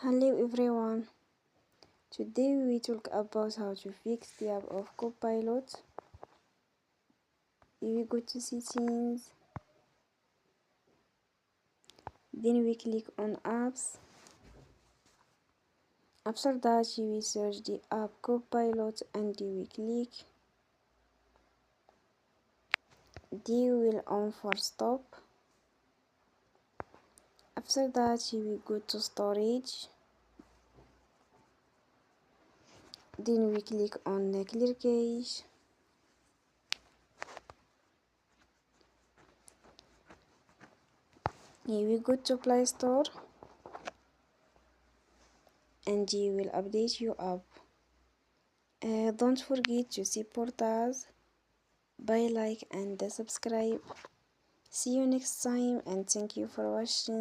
Hello everyone, today we talk about how to fix the app of Copilot. We go to settings, then we click on apps. After that we search the app Copilot and we click. We will on for stop. After that we go to storage, then we click on the clear cache. Here we go to Play Store and you will update your app. Don't forget to support us by like and subscribe. See you next time and thank you for watching.